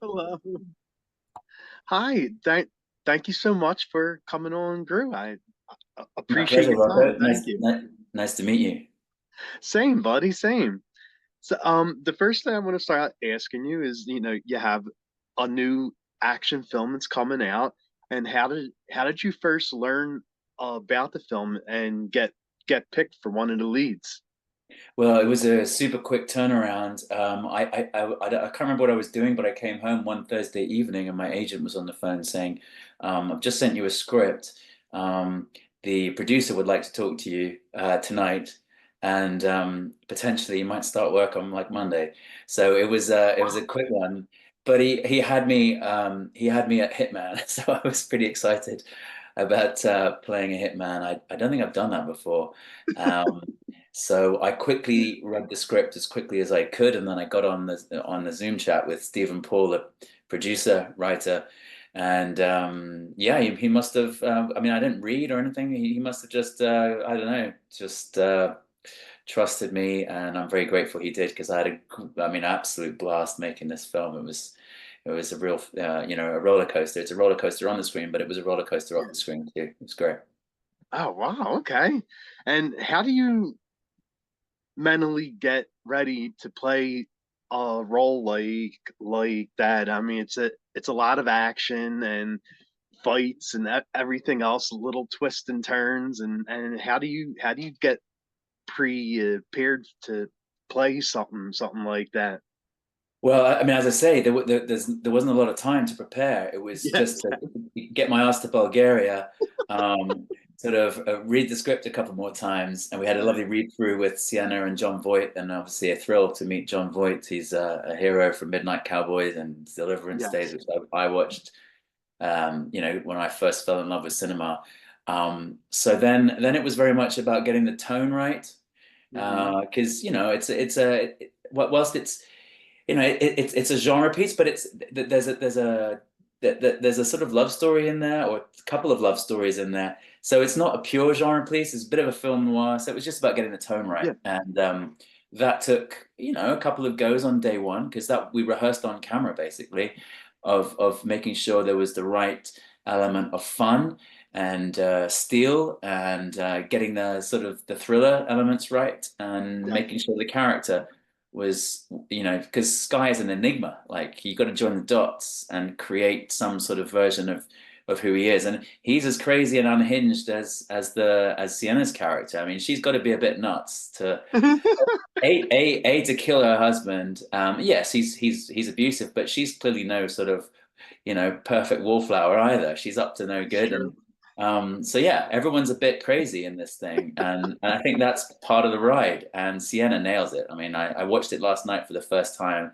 Hello. Hi. Thank you so much for coming on, Grue. I My appreciate pleasure, your time. Rocco. Thank you. Nice to meet you. Same, buddy. Same. So, the first thing I want to start out asking you is, you have a new action film that's coming out, and how did you first learn about the film and get picked for one of the leads? Well, it was a super quick turnaround. I can't remember what I was doing, but I came home one Thursday evening and my agent was on the phone saying, I've just sent you a script. The producer would like to talk to you tonight, and potentially you might start work on like Monday. So it was a Wow. quick one, but he had me at Hitman, so I was pretty excited about playing a hitman. I don't think I've done that before. Um, so I quickly read the script as quickly as I could, and then I got on the Zoom chat with Stephen Paul, the producer writer, and yeah, he must have. I mean, I didn't read or anything. He must have just I don't know, just trusted me, and I'm very grateful he did because I had I mean, absolute blast making this film. It was a real a roller coaster. It's a roller coaster on the screen, but it was a roller coaster off the screen too. It was great. Oh, wow. Okay. And how do you mentally get ready to play a role like that? I mean, it's a lot of action and fights and everything else, little twists and turns, and how do you get prepared to play something like that? Well, I mean, as I say, there wasn't a lot of time to prepare. It was Yes. just to get my ass to Bulgaria, sort of read the script a couple more times, and we had a lovely read through with Sienna and John Voight, and obviously a thrill to meet John Voight. He's a hero from Midnight Cowboys and Deliverance Days, Yes. which I watched, when I first fell in love with cinema. So then it was very much about getting the tone right, Hmm. because whilst it's it's a genre piece, but there's a sort of love story in there, or a couple of love stories in there. So it's not a pure genre piece. It's a bit of a film noir. So it was just about getting the tone right, Yeah. and that took a couple of goes on day one because that we rehearsed on camera basically, of making sure there was the right element of fun and steel and getting the sort of the thriller elements right and Yeah. making sure the character was, because Sky is an enigma. Like you got to join the dots and create some sort of version of who he is, and he's as crazy and unhinged as Sienna's character. I mean, she's got to be a bit nuts to to kill her husband. Yes, he's abusive, but she's clearly no sort of perfect wallflower either. She's up to no good, Sure. and so yeah, everyone's a bit crazy in this thing, and I think that's part of the ride. And Sienna nails it. I mean, I watched it last night for the first time,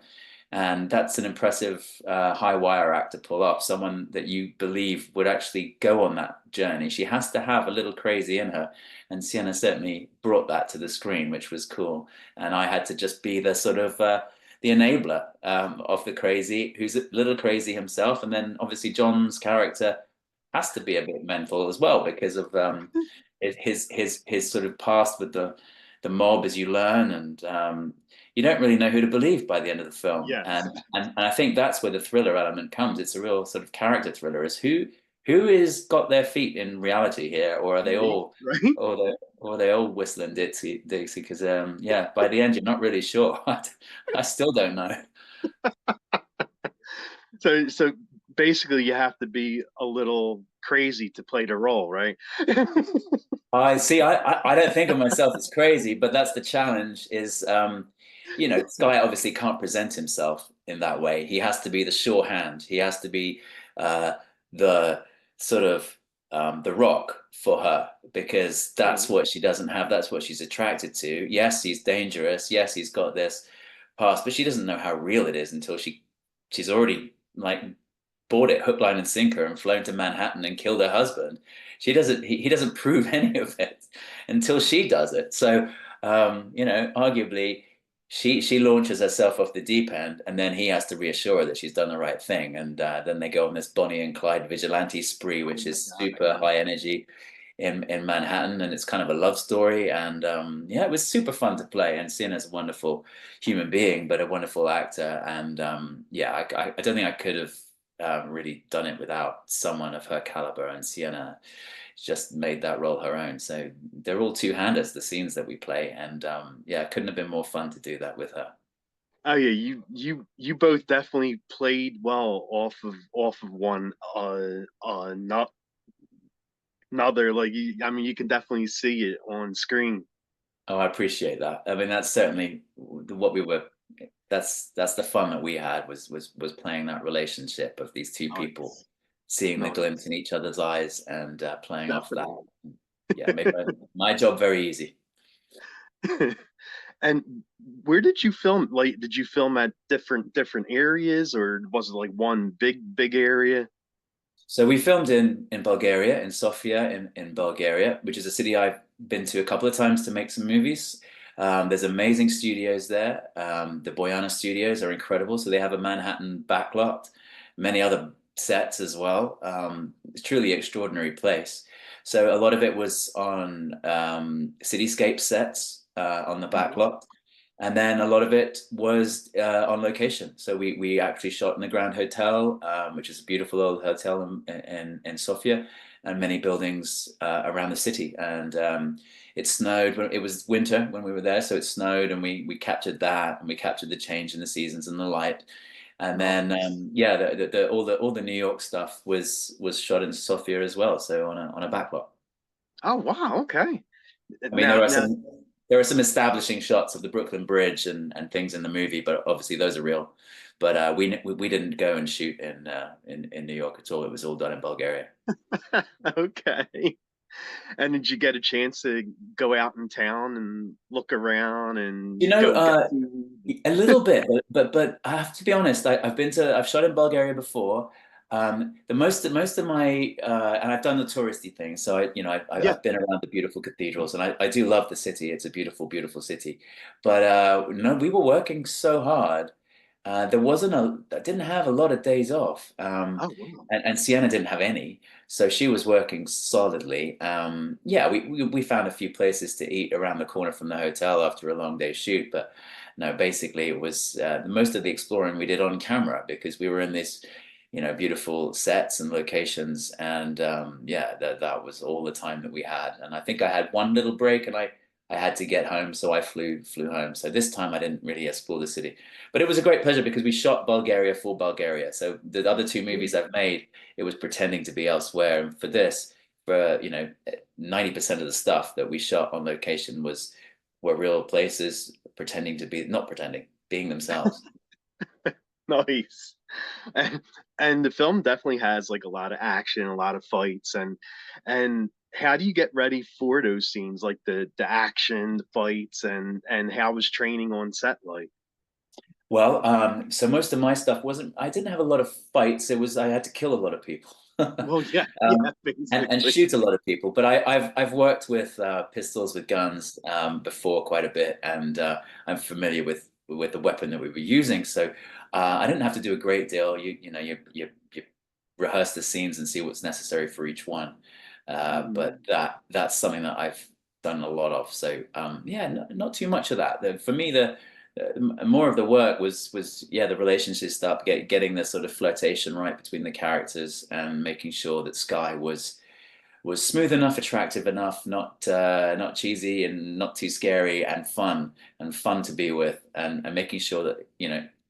and that's an impressive high wire act to pull off. Someone that you believe would actually go on that journey. She has to have a little crazy in her, and Sienna certainly brought that to the screen, which was cool. And I had to just be the sort of the enabler of the crazy, who's a little crazy himself, and then obviously John's character has to be a bit mental as well because of his sort of past with the mob, as you learn, and you don't really know who to believe by the end of the film, Yes. and I think that's where the thriller element comes. It's a real sort of character thriller. Is who is got their feet in reality here, or are they Right. all, Right. or are they all whistling Dixie? Because yeah, by the end you're not really sure. I still don't know. So basically, you have to be a little crazy to play the role, right? I see. I don't think of myself as crazy, but that's the challenge. Sky obviously can't present himself in that way. He has to be the sure hand. He has to be uh, the sort of the rock for her because that's Right. what she doesn't have. That's what she's attracted to. Yes, he's dangerous. Yes, he's got this past, but she doesn't know how real it is until she's already like bought it hook, line, and sinker and flown to Manhattan and killed her husband. She doesn't. He doesn't prove any of it until she does it. So, arguably, she launches herself off the deep end, and then he has to reassure her that she's done the right thing. And then they go on this Bonnie and Clyde vigilante spree, Oh which my is God. super Yeah. high energy. in Manhattan, and it's kind of a love story. And yeah, it was super fun to play. And Sienna's a wonderful human being, but a wonderful actor. And yeah, I don't think I could have really done it without someone of her caliber. And Sienna just made that role her own. So they're all two-handers, the scenes that we play, and yeah, it couldn't have been more fun to do that with her. Oh yeah, you both definitely played well off of one not another. Like I mean, you can definitely see it on screen. Oh, I appreciate that. I mean, that's certainly what we were. That's the fun that we had was playing that relationship of these two people, Nice, seeing the glint nice, in each other's eyes and playing off that. definitely. Yeah, made my job very easy. And where did you film? Like, did you film at different areas, or was it like one big area? So we filmed in Bulgaria, in Sofia, in Bulgaria, which is a city I've been to a couple of times to make some movies. There's amazing studios there. The Boyana studios are incredible. So they have a Manhattan backlot, many other sets as well. It's truly extraordinary place. So a lot of it was on cityscape sets on the backlot. And then a lot of it was on location. So we actually shot in the Grand Hotel, which is a beautiful old hotel in Sofia, and many buildings around the city. And it snowed when it was winter when we were there, so it snowed, and we captured that, and we captured the change in the seasons and the light. And then Nice. yeah, all the New York stuff was shot in Sofia as well, so on a backlot. Oh wow, okay. I mean, Now, there are some establishing shots of the Brooklyn Bridge and things in the movie, but obviously those are real. But we didn't go and shoot in New York at all. It was all done in Bulgaria. okay. And did you get a chance to go out in town and look around You and know, go get food? a little bit, but I have to be honest. I've shot in Bulgaria before. The most of my and I've done the touristy thing. So Yeah. I've been around the beautiful cathedrals, and I do love the city. It's a beautiful, beautiful city. But no, we were working so hard. There wasn't a I didn't have a lot of days off, Oh wow. and Sienna didn't have any, so she was working solidly. Yeah, we found a few places to eat around the corner from the hotel after a long day shoot, but no, basically it was most of the exploring we did on camera because we were in this, beautiful sets and locations, and yeah, that was all the time that we had. And I think I had one little break, and I had to get home, so I flew home. So this time I didn't really explore the city, but it was a great pleasure because we shot Bulgaria for Bulgaria. So the other two movies I've made, it was pretending to be elsewhere, and for this, for 90% of the stuff that we shot on location were real places, pretending to be not pretending, being themselves. Nice. And, and the film definitely has like a lot of action, a lot of fights, and how do you get ready for those scenes, like the action, the fights, and how was training on set like? Well, so most of my stuff wasn't. I didn't have a lot of fights. It was I had to kill a lot of people, Well, yeah, yeah, and basically. shoot a lot of people. But I've worked with pistols with guns before quite a bit, and I'm familiar with the weapon that we were using. So I didn't have to do a great deal. You rehearse the scenes and see what's necessary for each one. But Mhm. that's something that I've done a lot of. So yeah, not too much of that. For me, the more of the work was yeah, the relationship stuff, getting the sort of flirtation right between the characters and making sure that Sky was smooth enough, attractive enough, not cheesy and not too scary, and fun to be with, and making sure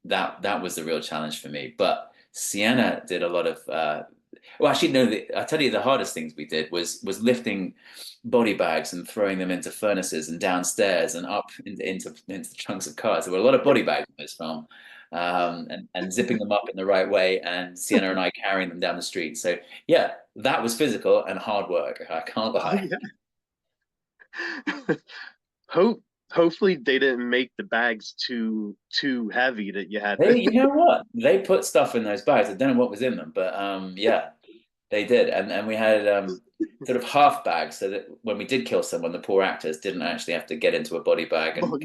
that that was the real challenge for me. But Sienna did a lot of well, actually, no. I tell you, the hardest things we did was lifting body bags and throwing them into furnaces and downstairs and up into trunks of cars. There were a lot of body bags in this film, and zipping them up in the right way, and Sienna and I carrying them down the street. So yeah, that was physical and hard work. I can't Oh lie. yeah. Hope hopefully they didn't make the bags too heavy that you had to. You know what? They put stuff in those bags. I don't know what was in them, but yeah, they did, and we had sort of half bags so that when we did kill someone, the poor actors didn't actually have to get into a body bag Well,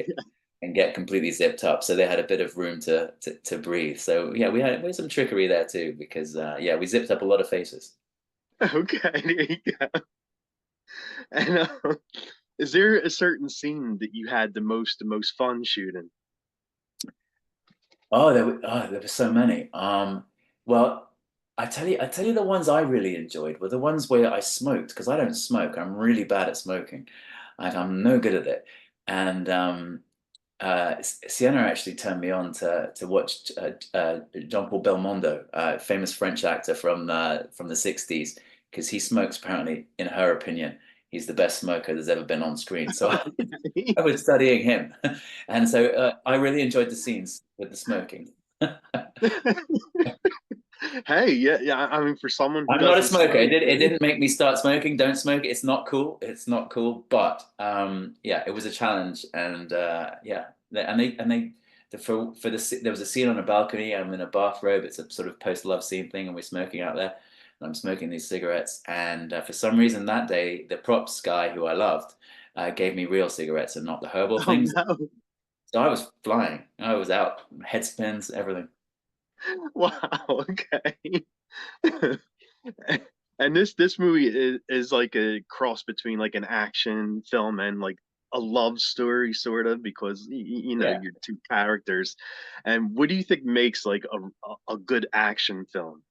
and get completely zipped up, so they had a bit of room to breathe. So yeah, we had some trickery there too because yeah, we zipped up a lot of faces. yeah. Okay, there you go. And is there a certain scene that you had the most fun shooting? There were so many. Well, I tell you, the ones I really enjoyed were the ones where I smoked because I don't smoke. I'm really bad at smoking, like I'm no good at it. And Sienna actually turned me on to watch Jean-Paul Belmondo, famous French actor from the '60s, because he smokes. Apparently, in her opinion, he's the best smoker there's ever been on screen. So I was studying him, and so I really enjoyed the scenes with the smoking. Hey, yeah, yeah. I mean, for someone who I'm not a doesn't smoker. smoke, It didn't make me start smoking. Don't smoke. It's not cool. It's not cool. But yeah, it was a challenge, and yeah, for there was a scene on a balcony. I'm in a bathrobe. It's a sort of post love scene thing, and we're smoking out there. And I'm smoking these cigarettes, and for some reason that day, the props guy who I loved gave me real cigarettes and not the herbal oh things. no. So I was flying. I was out, head spins, everything. Wow, okay. And this movie is like a cross between like an action film and like a love story sort of because Yeah. you're two characters. And what do you think makes like a good action film?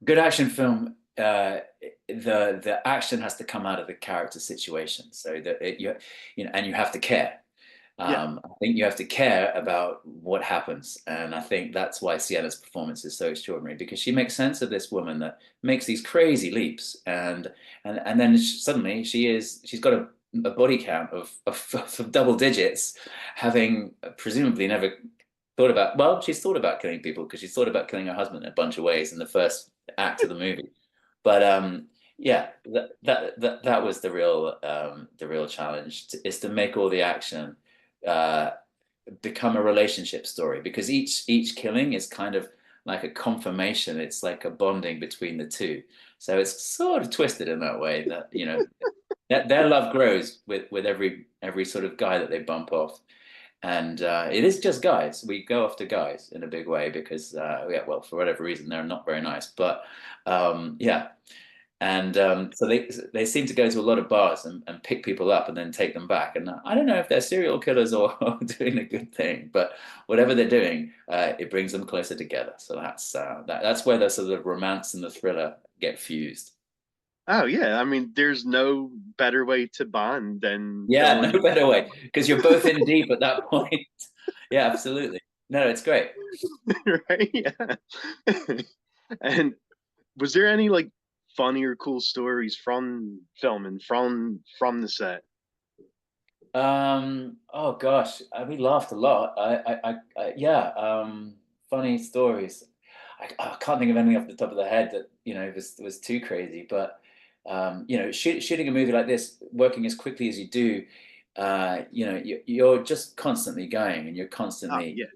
Good action film. The action has to come out of the character situation, so that and you have to care. Yeah. I think you have to care about what happens, and I think that's why Sienna's performance is so extraordinary because she makes sense of this woman that makes these crazy leaps, and then suddenly she's got a body count of double digits, having presumably never thought about. Well, she's thought about killing people because she's thought about killing her husband in a bunch of ways in the first act of the movie, but yeah, that was the real challenge is to make all the action uh, become a relationship story because each killing is kind of like a confirmation. It's like a bonding between the two. So it's sort of twisted in that way that their love grows with every sort of guy that they bump off. And it is just guys. We go after guys in a big way because, yeah, well, for whatever reason, they're not very nice. But yeah, and so they seem to go to a lot of bars and pick people up and then take them back. And I don't know if they're serial killers or doing a good thing, but whatever they're doing, it brings them closer together. So that's where the sort of romance and the thriller get fused. Oh yeah. I mean, there's no better way to bond than Yeah, no going better way because you're both in deep at that point. Yeah, absolutely. No, it's great. right. Yeah. And was there any like funny or cool stories from filming from the set? Oh gosh, we laughed a lot. Yeah, funny stories. I can't think of anything off the top of the head that was too crazy. But shooting a movie like this, working as quickly as you do, you're just constantly going and you're Oh constantly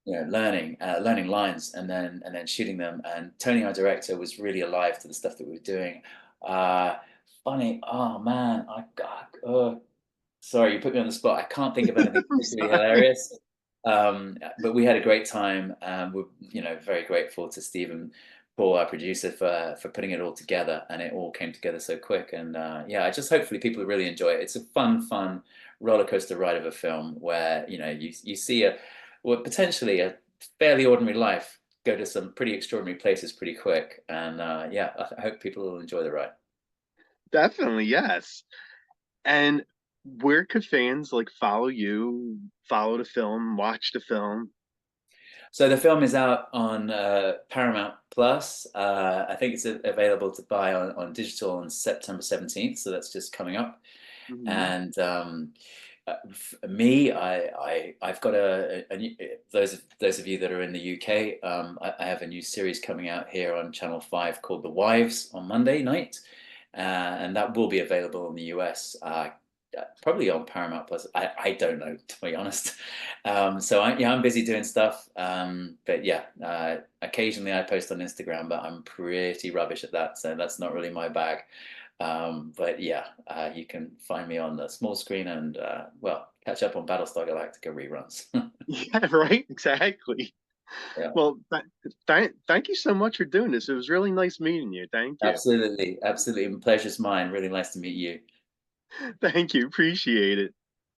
yeah. learning lines and then shooting them. And Tony, our director, was really alive to the stuff that we were doing. Uh, Funny. Oh man, sorry, you put me on the spot. I can't think of anything I'm particularly sorry. hilarious. But we had a great time. We're very grateful to Steve and Paul, our producer, for putting it all together, and it all came together so quick. And yeah, I just hopefully people really enjoy it. It's a fun roller coaster ride of a film where you see potentially a fairly ordinary life go to some pretty extraordinary places pretty quick. And yeah, I hope people will enjoy the ride. Definitely, yes. And where could fans like follow you, follow the film, watch the film? So the film is out on Paramount Plus. I think it's available to buy on digital on September 17th. So that's just coming up. Mhm. And for me, I've got those of you that are in the UK, I have a new series coming out here on Channel 5 called The Wives on Monday night, and that will be available in the US. Probably on Paramount Plus. I don't know, to be honest. So I'm busy doing stuff. But yeah, occasionally I post on Instagram, but I'm pretty rubbish at that. So that's not really my bag. But yeah, you can find me on the small screen and well, catch up on Battlestar Galactica reruns. Yeah, right, exactly. Yeah, Well, thank you so much for doing this. It was really nice meeting you. Thank you. absolutely, absolutely. Pleasure's mine. Really nice to meet you. Thank you. Appreciate it.